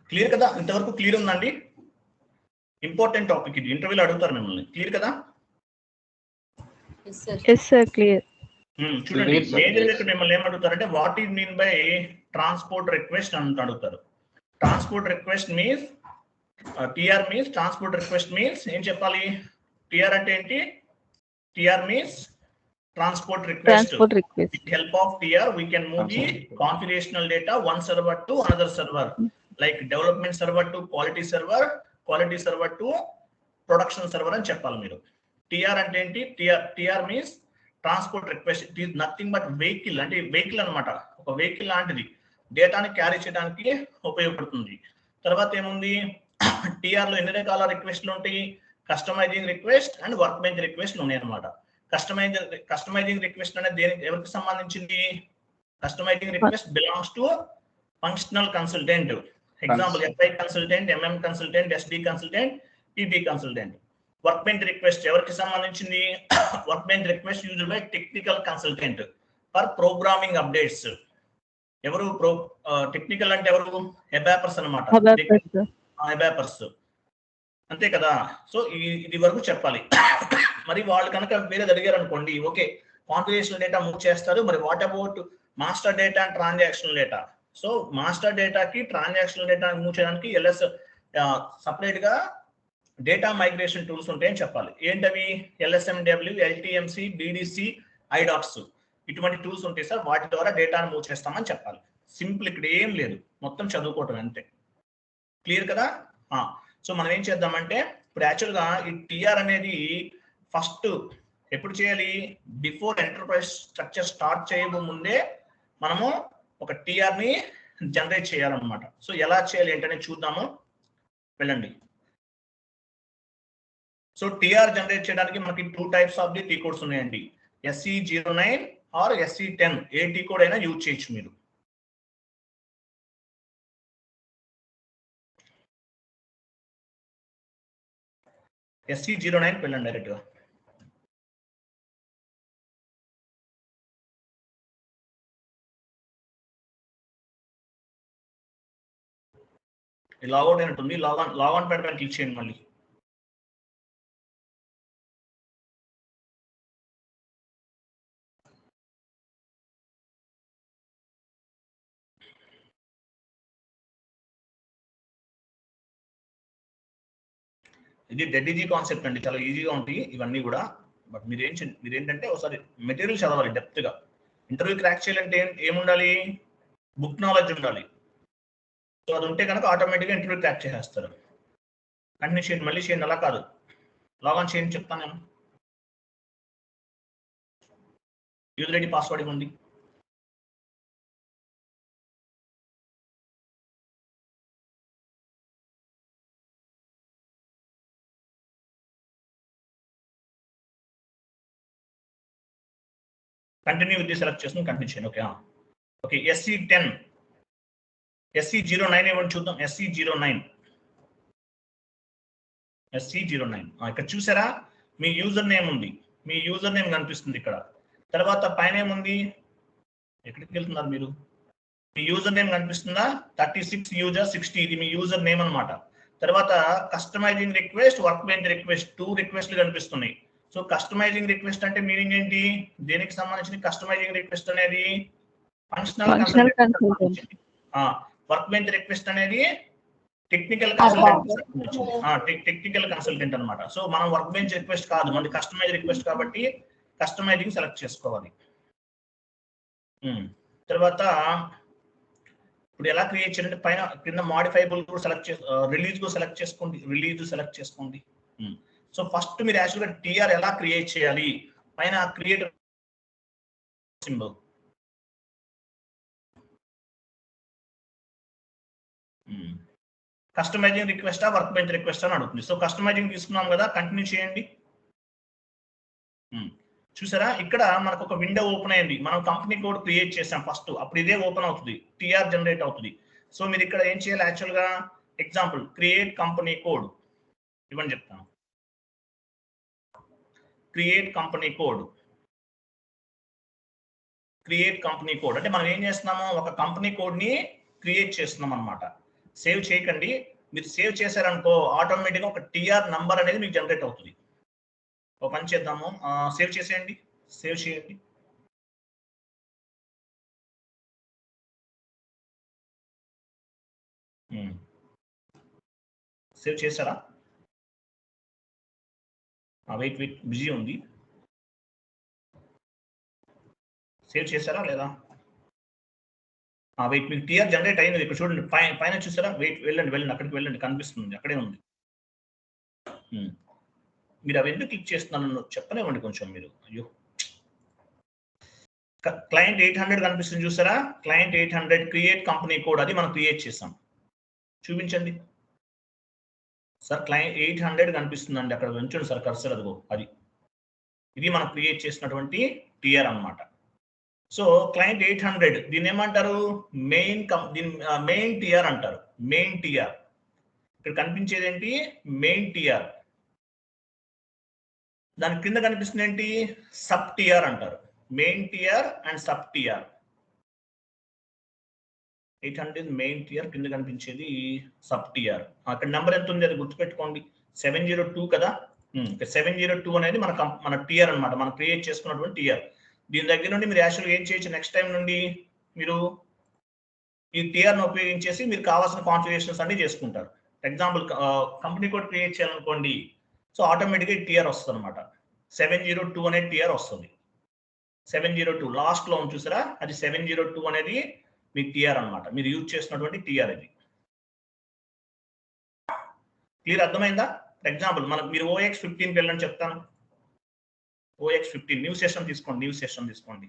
Speaker 1: Clear కదా? ఇంతవరకు క్లియర్ ఉందండి? ఇంపార్టెంట్ టాపిక్ ఇది, ఇంటర్వ్యూలో అడుగుతారు మిమ్మల్ని. క్లియర్ కదా?
Speaker 2: Yes sir, clear.
Speaker 1: చూడండి, మేజర్ ఇక్కడ మిమ్మల్ని ఏం అడుగుతారంటే what is mean by transport request అని అడుగుతారు. Transport request means TR means transport request means ఏం చెప్పాలి? టిఆర్ అంటే ఏంటి? TR means transport request. With help of TR we can move the configurational data one server to another server, like development server to quality server to production server అని చెప్పాలి మీరు. TR అంటే ఏంటి? TR means transport request. It is nothing but vehicle, అంటే వెహికల్ అన్నమాట. ఒక వెహికల్ లాంటిది డేటాని క్యారీ చేయడానికి ఉపయోగపడుతుంది. తర్వాత ఏముంది? TR లో ఎన్ని రకాల రిక్వెస్ట్లు ఉంటాయి? Customizing request and workbench రిక్వెస్ట్లు ఉన్నాయి అన్నమాట. కస్టమైజింగ్ రిక్వెస్ట్ అనేది ఎవరికి సంబంధించింది? Customizing request belongs to functional consultant. Example FI consultant, MM consultant, SD consultant, PP consultant. Workbench request ఎవరికి సంబంధించింది? Workbench request used by technical consultant for programming updates. ఎవరు టెక్నికల్ అంటే ఎవరు? అబాపర్స్ అన్నమాట. అబాపర్స్ అంతే కదా. సో ఇది వరకు చెప్పాలి. మరి వాళ్ళు కనుక వేరేది అడిగారు అనుకోండి, ఓకే కాన్ఫిగరేషన్ డేటా మూవ్ చేస్తారు, మరి what about master data and transactional data? So master డేటాకి ట్రాన్సాక్షనల్ డేటా మూవ్ చేయడానికి LS సపరేట్ గా డేటా మైగ్రేషన్ టూల్స్ ఉంటాయని చెప్పాలి. ఏంటవి? LSMW, LTMC, DDC, IDOCS ఇటువంటి టూల్స్ ఉంటాయి సార్, వాటి ద్వారా డేటాను మూవ్ చేస్తామని చెప్పాలి. సింపుల్, ఇక్కడ ఏం లేదు, మొత్తం చదువుకోవటం అంతే. క్లియర్ కదా? సో మనం ఏం చేద్దామంటే ఇప్పుడు యాక్చువల్గా ఈ TR అనేది ఫస్ట్ ఎప్పుడు చేయాలి? బిఫోర్ ఎంటర్ప్రైజ్ స్ట్రక్చర్ స్టార్ట్ చేయక ముందే మనము ఒక TR ని జనరేట్ చేయాలన్నమాట. సో ఎలా చేయాలి ఏంటనే చూద్దాము, వెళ్ళండి. సో TR జనరేట్ చేయడానికి మనకి 2 types of the T codes ఉన్నాయండి. SE09 ఆర్ SE10 ఏ టీ కోడ్ అయినా యూజ్ చేయొచ్చు మీరు. SE09 వెళ్ళండి డైరెక్ట్ గా. లాగౌట్ అయినట్టుంది, లాగ్ ఆన్ పెట్టడానికి క్లిక్ చేయండి మళ్ళీ. ఇది డెడ్ ఈజీ కాన్సెప్ట్ అండి, చాలా ఈజీగా ఉంటాయి ఇవన్నీ కూడా. బట్ మీరేంటంటే ఒకసారి మెటీరియల్ చదవాలి డెప్త్ గా. ఇంటర్వ్యూ క్రాక్ చేయాలంటే ఏముండాలి? బుక్ నాలెడ్జ్ ఉండాలి. సో అది ఉంటే కనుక ఆటోమేటిక్గా ఇంటర్వ్యూ క్రాక్ చేసేస్తారు. కంటిన్యూ చేయండి, మళ్ళీ చేయండి, అలా కాదు, లాగాన్ చేయండి చెప్తాను నేను. యూజర్ ఐడి పాస్వర్డ్ ఇవ్వండి. కంటిన్యూ విత్ సెలెక్ట్ చేసుకుని కంటిన్యూ చేయండి. Okay okay. SE10 SE09 ఏమని చూద్దాం. SE09 ఇక్కడ చూసారా? మీ యూజర్ నేమ్ ఉంది, మీ యూజర్ నేమ్ కనిపిస్తుంది ఇక్కడ. తర్వాత పైన ఏముంది? ఎక్కడికి వెళ్తున్నారు మీరు? మీ యూజర్ నేమ్ కనిపిస్తుందా? 36 యూజర్ 60 ఇది మీ యూజర్ నేమ్ అన్నమాట. తర్వాత customising request, work bench request 2 రిక్వెస్ట్లు కనిపిస్తున్నాయి. సో కస్టమైజింగ్ రిక్వెస్ట్ అంటే మీనింగ్ ఏంటి? దేనికి సంబంధించిన కస్టమైజింగ్ రిక్వెస్ట్ అనేది? Functional consultant. Workbench request అనేది టెక్నికల్ కన్సల్టెంట్ అన్నమాట. సో మనం వర్క్ బెంచ్ రిక్వెస్ట్ కాదు, మనది కస్టమైజ్ రిక్వెస్ట్ కాబట్టి కస్టమైజింగ్ సెలెక్ట్ చేసుకోవాలి. తర్వాత ఇప్పుడు ఎలా క్రియేట్ చేయాలంటే పైన కింద మాడిఫైబుల్ కూడా సెలెక్ట్ రిలీజ్ కూడా సెలెక్ట్ చేసుకోండి. సో ఫస్ట్ మీరు యాక్చువల్గా TR ఎలా క్రియేట్ చేయాలి? పైన క్రియేట్ సింబల్, కస్టమైజింగ్ రిక్వెస్టా వర్క్ బెంచ్ రిక్వెస్ట్ అని అడుగుతుంది. సో కస్టమైజింగ్ తీసుకున్నాం కదా, కంటిన్యూ చేయండి. చూసారా? ఇక్కడ మనకు ఒక విండో ఓపెన్ అయింది. మనం కంపెనీ కోడ్ క్రియేట్ చేసాం ఫస్ట్, అప్పుడు ఇదే ఓపెన్ అవుతుంది, TR జనరేట్ అవుతుంది. సో మీరు ఇక్కడ ఏం చేయాలి? యాక్చువల్గా ఎగ్జాంపుల్ క్రియేట్ కంపెనీ కోడ్ ఇవ్వని చెప్తాను. క్రియేట్ కంపెనీ కోడ్ అంటే మనం ఏం చేస్తున్నాము? ఒక కంపెనీ కోడ్ ని క్రియేట్ చేస్తున్నాం అన్నమాట. సేవ్ చేయకండి, మీరు సేవ్ చేశారనుకో ఆటోమేటిక్గా ఒక TR నంబర్ అనేది మీకు జనరేట్ అవుతుంది. ఒక పని చేద్దాము, సేవ్ చేసేయండి, సేవ్ చేయండి. సేవ్ చేశారా? వెయిట్ బిజీ ఉంది. సేవ్ చేశారా లేదా? వెయిట్ మీకు టీఆర్ జనరేట్ అయింది. ఇక్కడ చూడండి పైన చూసారా? వెయిట్ వెళ్ళండి అక్కడికి వెళ్ళండి, కనిపిస్తుంది, అక్కడే ఉంది. మీరు అవి ఎందుకు క్లిక్ చేస్తున్నాను చెప్పనివ్వండి కొంచెం మీరు. అయ్యో, క్లయింట్ 800 కనిపిస్తుంది చూసారా? క్లయింట్ 800 క్రియేట్ కంపెనీ కోడ్, అది మనం క్రియేట్ చేసాం. చూపించండి సార్. క్లయింట్ 800 కనిపిస్తుందండి, అక్కడ ఉంచండి సార్ కర్సర్, అదిగో అది. ఇది మనం క్రియేట్ చేసినటువంటి టిఆర్ అన్నమాట. సో క్లయింట్ 800 దీన్ని ఏమంటారు? మెయిన్ టిఆర్ అంటారు. మెయిన్ టిఆర్ ఇక్కడ కనిపించేది ఏంటి? Main TR. దాని కింద కనిపిస్తుంది ఏంటి? సబ్ టిఆర్ అంటారు. Main TR and sub TR. 800 main TR, కింద కనిపించేది సబ్ టిఆర్. అక్కడ నెంబర్ ఎంత ఉంది అది గుర్తుపెట్టుకోండి, 702 కదా. 702 అనేది మన టిఆర్ అన్నమాట, మనం క్రియేట్ చేసుకున్నటువంటి టిఆర్. దీని దగ్గర నుండి మీరు యాక్చువల్గా ఏం చేయొచ్చు, నెక్స్ట్ టైం నుండి మీరు ఈ టిఆర్ను ఉపయోగించేసి మీరు కావాల్సిన కాన్ఫిగరేషన్స్ అన్ని చేసుకుంటారు. ఎగ్జాంపుల్ కంపెనీ కోడ్ క్రియేట్ చేయాలనుకోండి, సో ఆటోమేటిక్గా టిఆర్ వస్తుంది అనమాట. 702 అనే టిఆర్ వస్తుంది. 702 లాస్ట్ లో చూసారా? అది 702 అనేది మీ టిఆర్ అన్నమాట, మీరు యూజ్ చేసినటువంటి టిఆర్. ఇది క్లియర్, అర్థమైందా? ఫర్ ఎగ్జాంపుల్ మీరు OX15కి వెళ్ళని చెప్తాను. OX15 న్యూ సెషన్ తీసుకోండి.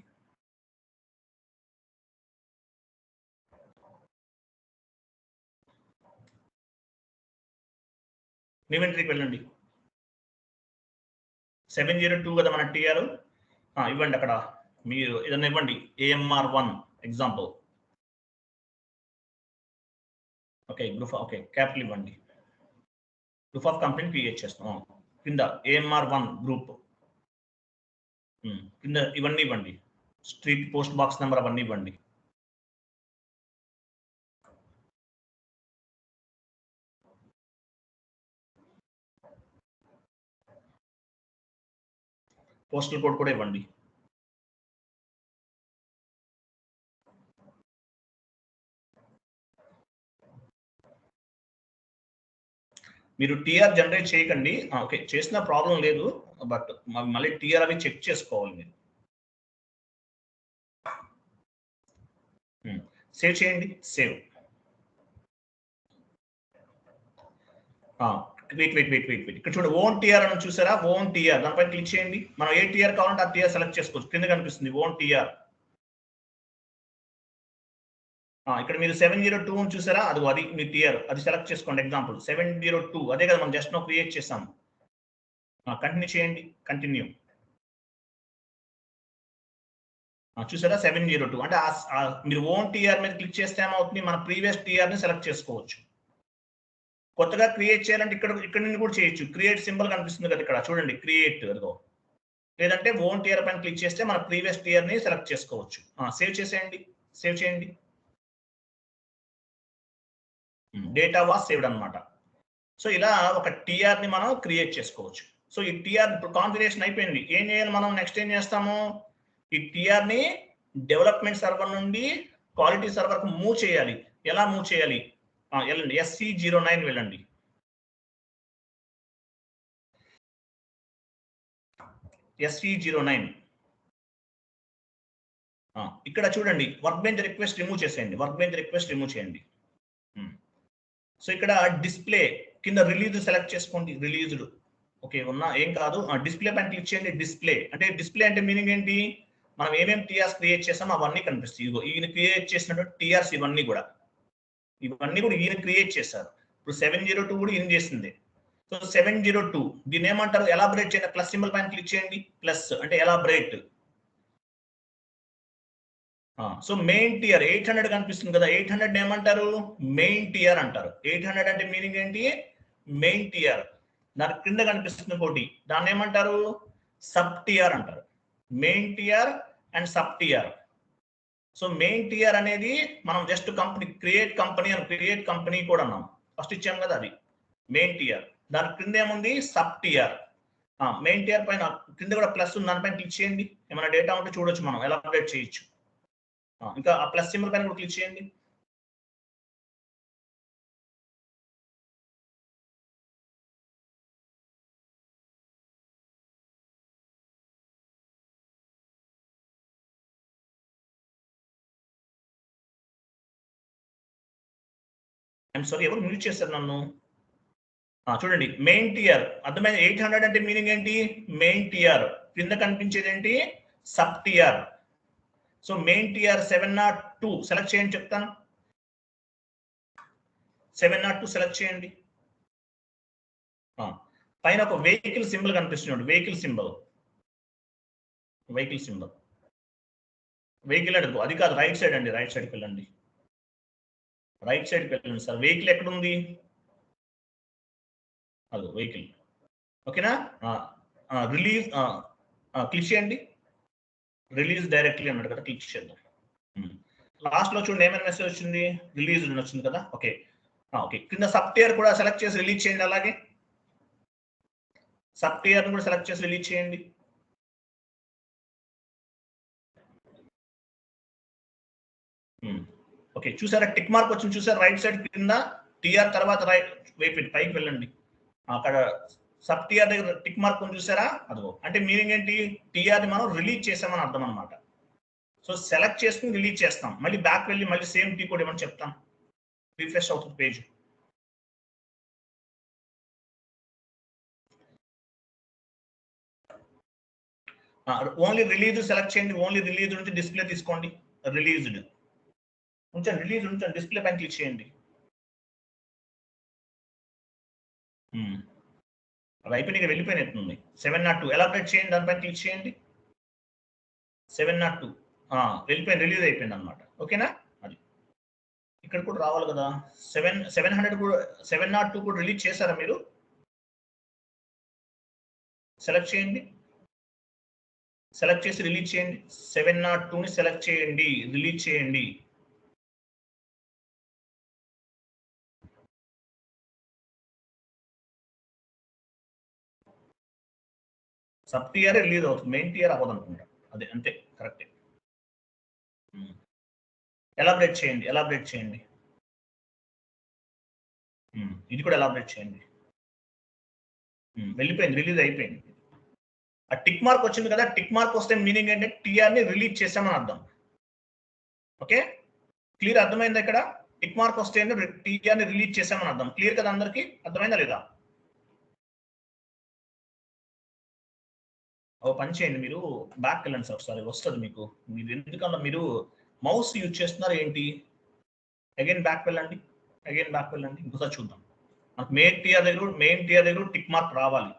Speaker 1: న్యూ ఎంట్రీకి వెళ్ళండి. 702 కదా మన టిఆర్. ఇవ్వండి అక్కడ, మీరు ఏదైనా ఇవ్వండి. AMR1 example. Okay, okay capital ఇవ్వండి. గ్రూప్ ఆఫ్ కంపెనీ క్రియేట్ చేస్తాం. కింద AMR1 గ్రూప్ కింద ఇవన్నీ ఇవ్వండి. స్ట్రీట్, పోస్ట్ బాక్స్ నెంబర్ అవన్నీ ఇవ్వండి. పోస్టల్ కోడ్ కూడా ఇవ్వండి. మీరు టిఆర్ జనరేట్ చేయకండి. ఓకే, చేసిన ప్రాబ్లం లేదు, బట్ మళ్ళీ టిఆర్ అవి చెక్ చేసుకోవాలి మీరు. సేవ్ చేయండి. సేవ్. వెయిట్. ఇక్కడ చూడండి, ఓన్ టిఆర్ అని చూసారా? ఓన్ టిఆర్, దానిపై క్లిక్ చేయండి. మనం ఏ టిఆర్ కావాలంటే ఆ టిఆర్ సెలెక్ట్ చేసుకోవచ్చు. కింద కనిపిస్తుంది ఓన్ టిఆర్. ఇక్కడ మీరు 702 చూసారా? అదిగో అది మీ టిఆర్, అది సెలెక్ట్ చేసుకోండి. ఎగ్జాంపుల్ 702 అదే కదా మనం జస్ట్ నో క్రియేట్ చేసాం. కంటిన్యూ చేయండి. కంటిన్యూ. చూసారా? 702 అంటే మీరు ఓన్ టిఆర్ మీద క్లిక్ చేస్తే ఏమవుతుంది, మన ప్రీవియస్ టిఆర్ ని సెలెక్ట్ చేసుకోవచ్చు. కొత్తగా క్రియేట్ చేయాలంటే ఇక్కడ నుండి కూడా చేయొచ్చు. క్రియేట్ సింబల్ కనిపిస్తుంది కదా ఇక్కడ, చూడండి క్రియేట్, అదిగో. లేదంటే ఓన్ టిఆర్ పైన క్లిక్ చేస్తే మన ప్రీవియస్ టిఆర్ ని సెలెక్ట్ చేసుకోవచ్చు. సేవ్ చేసేయండి. సేవ్ చేయండి. డేటా వాస్ సేవ్డ్ అన్నమాట. సో ఇలా ఒక టిఆర్ ని మనం క్రియేట్ చేసుకోవచ్చు. సో ఈ టిఆర్ కాన్ఫిగరేషన్ అయిపోయింది. ఏం చేయాలి మనం? నెక్స్ట్ ఏం చేస్తాము? ఈ టిఆర్ ని డెవలప్మెంట్ సర్వర్ నుండి క్వాలిటీ సర్వర్ కు మూవ్ చేయాలి. ఎలా మూవ్ చేయాలి? వెళ్ళండి, SC09 వెళ్ళండి. SC09 ఇక్కడ చూడండి, వర్క్ బెంచ్ రిక్వెస్ట్ రిమూవ్ చేయండి. సో ఇక్కడ డిస్ప్లే కింద రిలీజ్ సెలెక్ట్ చేసుకోండి. రిలీజ్డ్ ఓకే ఉన్నా ఏం కాదు. డిస్ప్లే పైన క్లిక్ చేయండి. డిస్ప్లే అంటే మీనింగ్ ఏంటి? మనం ఏమేమి టిఆర్స్ క్రియేట్ చేసామో అవన్నీ కనిపిస్తాయి. ఇదిగో ఈయన క్రియేట్ చేసినటువంటి టిఆర్స్ ఇవన్నీ కూడా ఈయన క్రియేట్ చేశారు. ఇప్పుడు 702 కూడా ఈయన చేసింది. సో 702 దీన్ని ఏమంటారు? ఎలాబరేట్ చేయండి. ప్లస్ సింబల్ పైన క్లిక్ చేయండి. ప్లస్ అంటే ఎలాబరేట్. సో మెయిన్ టిఆర్ 800 కనిపిస్తుంది కదా, 800 ఏమంటారు? మెయిన్ టిఆర్ అంటారు. 800 అంటే మీనింగ్ ఏంటి? Main TR. దాని కింద కనిపిస్తుంది ఇంకోటి, దాన్ని ఏమంటారు? సబ్ టిఆర్ అంటారు. Main TR and sub TR. So main TR అనేది మనం జస్ట్ కంపెనీ క్రియేట్ కంపెనీ కూడా అన్నాం, ఫస్ట్ ఇచ్చాం కదా, అది మెయిన్ టిఆర్. దాని కింద ఏముంది? Sub TR. మెయిన్ టిఆర్ పైన కింద కూడా ప్లస్ ఉంది, దానిపైన క్లిక్ చేయండి. ఏమైనా డేటా ఉంటే చూడొచ్చు, మనం ఎలాబరేట్ చేయొచ్చు. ఇంకా ఆ ప్లస్ సింబల్ పైన కూడా క్లిక్ చేయండి. ఐఎమ్ సారీ, ఎవరు మ్యూట్ చేస్తారు నన్ను? చూడండి, మెయిన్ టియర్ అర్థమైంది. 800 అంటే మీనింగ్ ఏంటి? Main TR. కింద కనిపించేది ఏంటి? Sub TR. So main TR 702 select చేయండి చెప్తాను. 702 సెలెక్ట్ చేయండి. పైన ఒక వెహికల్ సింబల్ కనిపిస్తుంది. వెహికల్ సింబల్ వెహికల్ అడుగు, అది కాదు, రైట్ సైడ్ అండి, రైట్ సైడ్కి వెళ్ళండి. రైట్ సైడ్కి వెళ్ళండి సార్. వెహికల్ ఎక్కడ ఉంది? అదో వెహికల్. ఓకేనా? రిలీజ్ క్లిక్ చేయండి. రిలీజ్ డైరెక్ట్లీ అన్నాడు కదా, క్లిక్ చేద్దాం. లాస్ట్ లో చూడండి ఏమైనా మెసేజ్ వచ్చింది? రిలీజ్ వచ్చింది కదా. ఓకే ఓకే, కింద సబ్ టియర్ కూడా సెలెక్ట్ చేసి రిలీజ్ చేయండి. అలాగే సబ్ టియర్ కూడా సెలెక్ట్ చేసి రిలీజ్ చేయండి. ఓకే, చూసారా టిక్ మార్క్ వచ్చింది? చూసారా రైట్ సైడ్ కింద టిఆర్ తర్వాత రైట్ వైపు పైకి వెళ్ళండి. అక్కడ సబ్ టిఆర్ దగ్గర టిక్ మార్క్ ఉంది చూసారా? అదిగో. అంటే మీనింగ్ ఏంటి? టిఆర్ మనం రిలీజ్ చేసామని అర్థం అనమాట. సో సెలెక్ట్ చేసుకుని రిలీజ్ చేస్తాం. మళ్ళీ బ్యాక్ వెళ్ళి మళ్ళీ సేమ్ టీ కోడ్ ఏమని చెప్తాం. రిఫ్రెష్ అవుతుంది పేజ్. ఓన్లీ రిలీజ్ సెలెక్ట్ చేయండి. ఓన్లీ రిలీజ్ నుంచి డిస్ప్లే తీసుకోండి. రిలీజ్డ్ ఉంచండి, రిలీజ్ ఉంచండి, డిస్ప్లే పైన క్లిక్ చేయండి. అయిపోయి వెళ్ళిపోయినట్టుంది. 702 ఎలాబరేట్ చేయండి, దానిపైన క్లిక్ చేయండి. 702 వెళ్ళిపోయింది, రిలీజ్ అయిపోయింది అనమాట. ఓకేనా? అది ఇక్కడ కూడా రావాలి కదా. 700 కూడా 702 కూడా రిలీజ్ చేశారా మీరు? సెలెక్ట్ చేయండి, సెలెక్ట్ చేసి రిలీజ్ చేయండి. 702ని సెలెక్ట్ చేయండి, రిలీజ్ చేయండి. సబ్ టిఆర్ రిలీజ్ అవుతుంది, మెయిన్ టిఆర్ అవ్వదు అనుకుంటా. అదే అంతే, కరెక్టే. ఎలాబరేట్ చేయండి, ఎలాబరేట్ చేయండి. ఇది కూడా ఎలాబరేట్ చేయండి. వెళ్ళిపోయింది, రిలీజ్ అయిపోయింది. ఆ టిక్ మార్క్ వచ్చింది కదా, టిక్ మార్క్ వస్తే మీనింగ్ ఏంటంటే టిఆర్ని రిలీజ్ చేసామని అర్థం. Okay, clear? అర్థమైందా? ఇక్కడ టిక్ మార్క్ వస్తే టిఆర్ని రిలీజ్ చేసామని అర్థం. క్లియర్ కదా అందరికి? అర్థమైందా లేదా? ఓ పని చేయండి, మీరు బ్యాక్ వెళ్ళండి సార్, ఒకసారి వస్తుంది మీకు. మీరు ఎందుకన్నా మీరు మౌస్ యూజ్ చేస్తున్నారు ఏంటి? అగైన్ బ్యాక్ వెళ్ళండి, అగైన్ బ్యాక్ వెళ్ళండి, ఇంకోసారి చూద్దాం. మనకు మెయిన్ టిఆర్ దగ్గర టిక్ మార్క్ రావాలి.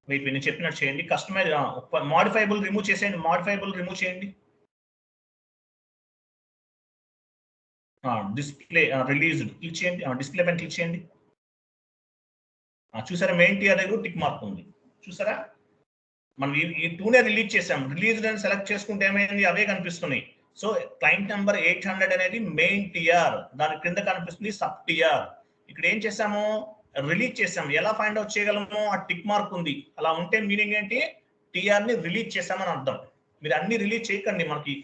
Speaker 1: వెయిట్, నేను చెప్పినట్టు చేయండి. కస్టమైజ్ మాడిఫైబుల్ రిమూవ్ చేసేయండి. మాడిఫైబుల్ రిమూవ్ చేయండి. డిస్ప్లే రిలీజ్డ్ క్లిక్ చేయండి. డిస్ప్లే పైన క్లిక్ చేయండి. చూసారా మెయిన్ టిఆర్ దగ్గర టిక్ మార్క్ ఉంది, చూసారా? మనం ఈ 2నే రిలీజ్ చేసాం. రిలీజ్డ్ అని సెలెక్ట్ చేసుకుంటే ఏమైంది? అవే కనిపిస్తున్నాయి. సో క్లయింట్ నెంబర్ 800 అనేది మెయిన్ టిఆర్, దాని క్రింద కనిపిస్తుంది సబ్ టిఆర్. ఇక్కడ ఏం చేసాము? రిలీజ్ చేసాము. ఎలా ఫైండ్ అవుట్ చేయగలము? ఆ టిక్ మార్క్ ఉంది. అలా ఉంటే మీనింగ్ ఏంటి? టిఆర్ ని రిలీజ్ చేసామని అర్థం. మీరు అన్ని రిలీజ్ చేయకండి. మనకి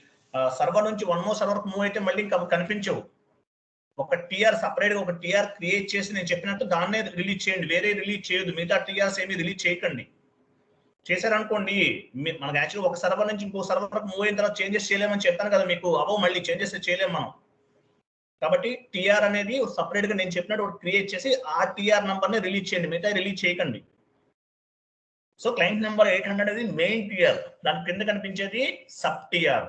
Speaker 1: సర్వర్ నుంచి వన్ మోర్ సర్వర్ మూవ్ అయితే మళ్ళీ ఇంకా కనిపించవు. ఒక టిఆర్ సపరేట్ గా ఒక టిఆర్ క్రియేట్ చేసి నేను చెప్పినట్టు దాన్నే రిలీజ్ చేయండి, వేరే రిలీజ్ చేయొద్దు. మిగతా టిఆర్స్ ఏమి రిలీజ్ చేయకండి. చేశారనుకోండి, మనకు యాక్చువల్ ఒక సర్వర్ నుంచి ఇంకో సర్వర్ మూవ్ అయిన తర్వాత చేంజెస్ చేయలేమని చెప్పాను కదా మీకు. అవో మళ్ళీ చేంజెస్ చేయలేము మనం. కాబట్టి టిఆర్ అనేది సపరేట్ గా నేను చెప్పినట్టు ఒకటి క్రియేట్ చేసి ఆ టిఆర్ నంబర్ ని రిలీజ్ చేయండి, మిగతా రిలీజ్ చేయకండి. సో క్లయింట్ నెంబర్ 800 అనేది మెయిన్ టిఆర్, దాని కింద కనిపించేది సబ్ టిఆర్.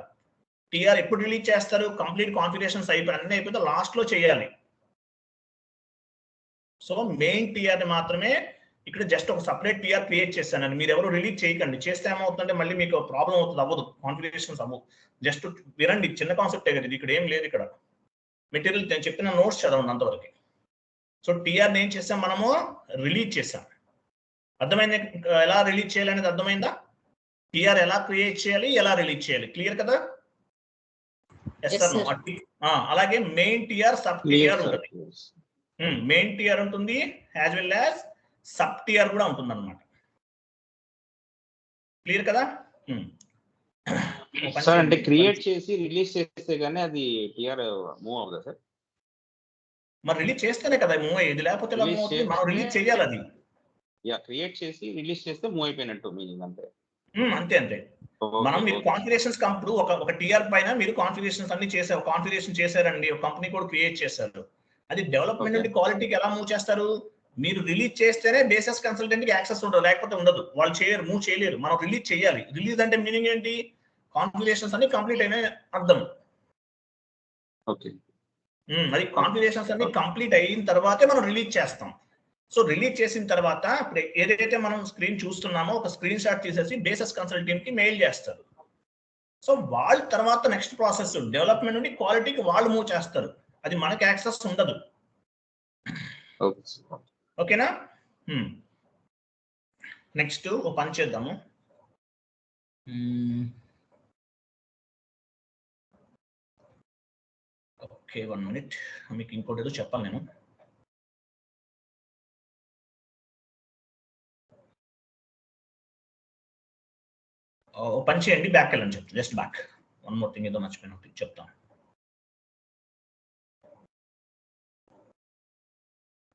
Speaker 1: టిఆర్ ఎప్పుడు రిలీజ్ చేస్తారు? కంప్లీట్ కాన్ఫిగరేషన్స్ అయిపోయి అన్ని అయిపోతే లాస్ట్ లో చేయాలి. సో మెయిన్ టిఆర్ ని మాత్రమే ఇక్కడ జస్ట్ ఒక సపరేట్ టిఆర్ క్రియేట్ చేస్తానండి. మీరు ఎవరు రిలీజ్ చేయకండి. చేస్తే ఏమవుతుందంటే మళ్ళీ మీకు ప్రాబ్లం అవుతుంది, అవ్వదు, కాన్ఫిగరేషన్స్ అవ్వదు. జస్ట్ వినండి, చిన్న కాన్సెప్టే కదా, ఇక్కడ ఏం లేదు. ఇక్కడ మెటీరియల్ నేను చెప్పిన నోట్స్ చదవండి అంతవరకు. సో టిఆర్ ఏం చేసాం? మనము రిలీజ్ చేసాం. అర్థమైంది? ఎలా రిలీజ్ చేయాలి అనేది అర్థమైందా? టిఆర్ ఎలా క్రియేట్ చేయాలి, ఎలా రిలీజ్ చేయాలి, క్లియర్ కదా? అలాగే మెయిన్ టిఆర్ సబ్ టిఆర్ ఉంటుంది. మెయిన్ టిఆర్ ఉంటుంది as well as sub TR కూడా ఉంటుంది అనమాట. క్లియర్ కదా?
Speaker 3: సార్ అంటే క్రియేట్ చేసి రిలీజ్ చేస్తే గానీ అది టిఆర్ మూవ్ అవుతుందా సార్?
Speaker 1: మరి రిలీజ్ చేస్తేనే కదా మూవ్ అయ్యేది, లేకపోతే మనం రిలీజ్ చేయాలి. అది
Speaker 3: క్రియేట్ చేసి రిలీజ్ చేస్తే మూవ్ అయిపోయినట్టు మీనింగ్ అంతే.
Speaker 1: అంతే అంతే. మనం మీరు కాన్ఫిగరేషన్స్ కంప్పుడు ఒక టిఆర్ పైన మీరు కాన్ఫిగరేషన్స్ అన్ని చేశారు, కాన్ఫిగరేషన్ చేశారండి, ఒక కంపెనీ కూడా క్రియేట్ చేశారు. అది డెవలప్మెంట్ నుండి క్వాలిటీకి ఎలా మూవ్ చేస్తారు? మీరు రిలీజ్ చేస్తేనే బేసిస్ కన్సల్టెంట్ కి యాక్సెస్ ఉండదు, లేకపోతే ఉండదు. వాళ్ళు చేయరు, మూవ్ చేయలేరు. మనం రిలీజ్ చేయాలి. రిలీజ్ అంటే మీనింగ్ ఏంటి? కాన్ఫిగరేషన్స్ అన్ని కంప్లీట్ అయిన అర్థం. అది కాన్ఫిగరేషన్స్ అన్ని కంప్లీట్ అయిన తర్వాతే మనం రిలీజ్ చేస్తాం. సో రిలీజ్ చేసిన తర్వాత ఇప్పుడు ఏదైతే మనం స్క్రీన్ చూస్తున్నామో ఒక స్క్రీన్ షాట్ తీసేసి బేసిస్ కన్సల్టెంట్ కి మెయిల్ చేస్తారు. సో వాళ్ళ తర్వాత నెక్స్ట్ ప్రాసెస్ డెవలప్మెంట్ నుండి క్వాలిటీకి వాళ్ళు మూవ్ చేస్తారు. అది మనకి యాక్సెస్ ఉండదు. ఓకేనా? నెక్స్ట్ ఒక పని చేద్దాము. Okay, 1 minute. మీకు ఇంకోటి ఏదో చెప్పాలి నేను. పని చేయండి, బ్యాక్ వెళ్ళండి చెప్తాను. Just back. One more thing ఏదో మర్చిపోయిన చెప్తాను.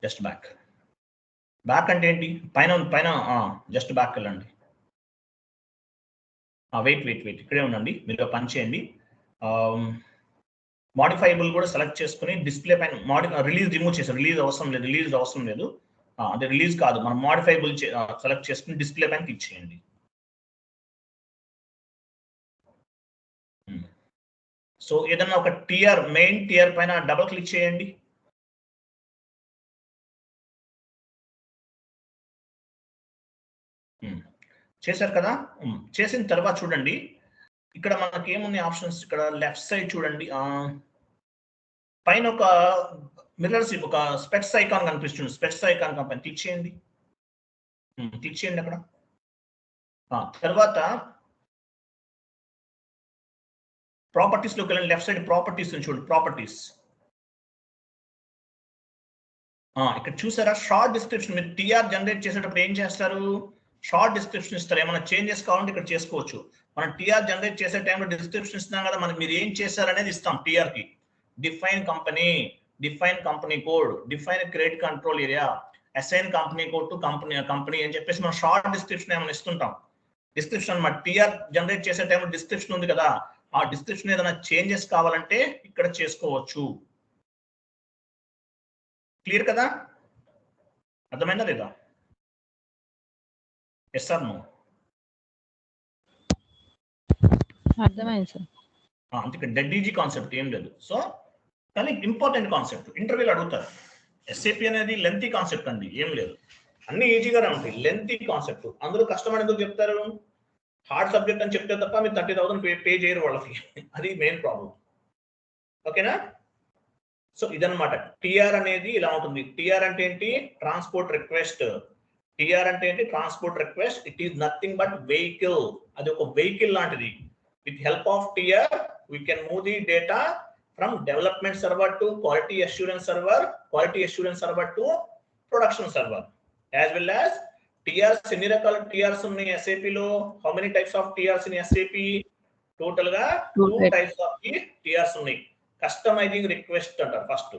Speaker 1: Just back. బ్యాక్ అంటే ఏంటి? పైన పైన జస్ట్ బ్యాక్ వెళ్ళండి. వెయిట్ ఇక్కడే ఉండండి. మీరు పని చేయండి. మాడిఫైబుల్ కూడా సెలెక్ట్ చేసుకుని డిస్ప్లే పైన రిలీజ్ రిమూవ్ చేశారు. రిలీజ్ అవసరం లేదు. అదే రిలీజ్ కాదు, మనం మాడిఫైబుల్ సెలెక్ట్ చేసుకుని డిస్ప్లే పైన క్లిక్ చేయండి. సో ఏదన్నా ఒక టిఆర్, మెయిన్ టిఆర్ పైన డబుల్ క్లిక్ చేయండి. చేశారు కదా? చేసిన తర్వాత చూడండి, ఇక్కడ మనకి ఏమున్నాయి ఆప్షన్స్. ఇక్కడ లెఫ్ట్ సైడ్ చూడండి, పైన ఒక మిర్రర్స్, ఒక స్పెట్స్ ఐకాన్ కనిపిస్తుంది. స్పెట్స్ ఐకాన్ పైన క్లిక్ చేయండి. అక్కడ తర్వాత ప్రాపర్టీస్ లోకి వెళ్ళండి. లెఫ్ట్ సైడ్ ప్రాపర్టీస్ చూడండి. ప్రాపర్టీస్ ఇక్కడ చూసారా? Short description. మీరు టిఆర్ జనరేట్ చేసేటప్పుడు ఏం చేస్తారు? షార్ట్ డిస్క్రిప్షన్ ఇస్తారు. ఏమైనా చేంజెస్ కావాలంటే ఇక్కడ చేసుకోవచ్చు. మనం టిఆర్ జనరేట్ చేసే టైంలో డిస్క్రిప్షన్ ఇస్తున్నాం కదా, మనకి మీరు ఏం చేశారనేది ఇస్తాం. టిఆర్ కి define company, define company code, define credit control area, assign company code to company అని చెప్పేసి మనం షార్ట్ డిస్క్రిప్షన్ ఏమైనా ఇస్తుంటాం. డిస్క్రిప్షన్ మన టిఆర్ జనరేట్ చేసే టైంలో డిస్క్రిప్షన్ ఉంది కదా, ఆ డిస్క్రిప్షన్ ఏదైనా చేంజెస్ కావాలంటే ఇక్కడ చేసుకోవచ్చు. క్లియర్ కదా? అర్థమైందా లేదా? Yes or no?
Speaker 2: అర్థమైంది సార్.
Speaker 1: అంటే ఇక్కడ డెడ్ ఈజీ కాన్సెప్ట్ ఏం లేదు. సో కానీ ఇంపార్టెంట్ కాన్సెప్ట్, ఇంటర్వ్యూలో అడుగుతారు. ఎస్ఏపి అనేది లెంతీ కాన్సెప్ట్ అండి, ఏం లేదు. అన్ని ఈజీగానే ఉంటాయి. లెంతీ కాన్సెప్ట్, అందరూ కష్టం ఎందుకు చెప్తారు? హార్డ్ సబ్జెక్ట్ అని చెప్తే తప్ప మీరు 30,000 పే చేయరు వాళ్ళకి. అది మెయిన్ ప్రాబ్లం. ఓకేనా? సో ఇదన్నమాట. టిఆర్ అనేది ఇలా ఉంటుంది. టిఆర్ అంటే ఏంటి? Transport request. టిఆర్ అంటే ఏంటి? Transport request. It is nothing but vehicle. అది ఒక వెహికల్ లాంటిది. With help of TR we can move the data from development server to quality assurance server, quality assurance server to production server, as well as TRs. ఎన్ని రకాల టిఆర్స్ ఉన్నాయి ఎస్ఏపి లో? How many types of TRs in SAP? Total గా 2 టైప్స్ ఆఫ్ టిఆర్స్ ఉన్నాయి. కస్టమైజింగ్ రిక్వెస్ట్ అంటారు ఫస్ట్.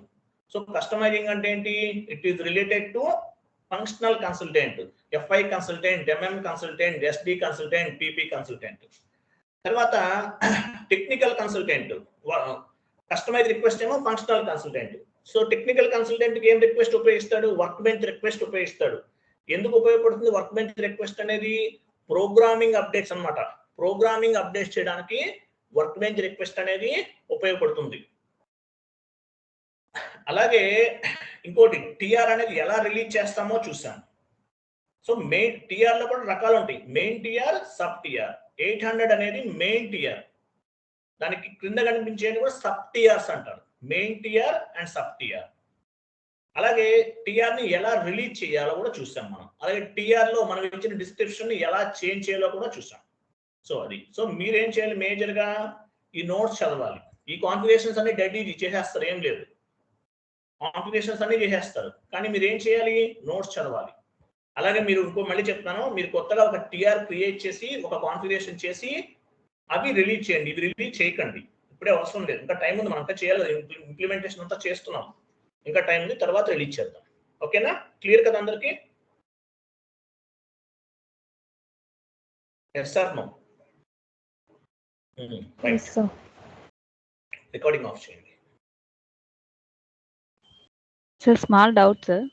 Speaker 1: సో కస్టమైజింగ్ అంటే ఏంటి? It is related to functional consultant, FI consultant, MM consultant, SD consultant, PP consultant. తర్వాత టెక్నికల్ కన్సల్టెంట్. కస్టమైజ్ రిక్వెస్ట్ ఏమో functional consultant. So technical consultant కి ఏం రిక్వెస్ట్ ఉపయోగిస్తాడు? వర్క్ బెంచ్ రిక్వెస్ట్ ఉపయోగిస్తాడు. ఎందుకు ఉపయోగపడుతుంది వర్క్ బెంచ్ రిక్వెస్ట్ అనేది? ప్రోగ్రామింగ్ అప్డేట్స్ అన్నమాట. ప్రోగ్రామింగ్ అప్డేట్స్ చేయడానికి వర్క్ బెంచ్ రిక్వెస్ట్ అనేది ఉపయోగపడుతుంది. అలాగే ఇంకోటి, టిఆర్ అనేది ఎలా రిలీజ్ చేస్తామో చూసాం. సో మెయిన్ టిఆర్ లో కూడా రకాలు ఉంటాయి. Main TR, sub TR. 800 అనేది మెయిన్ టిఆర్. దానికి క్రింద కనిపించేది కూడా సబ్ టిఆర్స్ అంటారు. Main TR and sub TR. అలాగే టిఆర్ ని ఎలా రిలీజ్ చేయాలో కూడా చూసాం మనం. అలాగే టిఆర్ లో మనం ఇచ్చిన డిస్క్రిప్షన్ ని ఎలా చేంజ్ చేయాలో కూడా చూసాం. సో అది. సో మీరేం చేయాలి? మేజర్ గా ఈ నోట్స్ చదవాలి. ఈ కాన్ఫిగరేషన్స్ అన్ని డెడ్ ఈజీ చేసేస్తారు, ఏం లేదు. కాన్ఫిగరేషన్స్ అన్ని చేసేస్తారు, కానీ మీరు ఏం చేయాలి? నోట్స్ చదవాలి. అలాగే మీరు మళ్ళీ చెప్తాను, మీరు కొత్తగా ఒక టిఆర్ క్రియేట్ చేసి ఒక కాన్ఫిగరేషన్ చేసి అవి రిలీజ్ చేయండి. ఇది రిలీజ్ చేయకండి, ఇప్పుడే అవసరం లేదు. ఇంకా టైం ఉంది, మనం ఇంకా చేయాలి. ఇంప్లిమెంటేషన్ అంతా చేస్తున్నాం, ఇంకా టైం ఉంది, తర్వాత రిలీజ్ చేద్దాం. ఓకేనా? క్లియర్ కదా అందరికి? Yes sir no? Right, recording off చేయండి.
Speaker 2: Sir small doubt sir.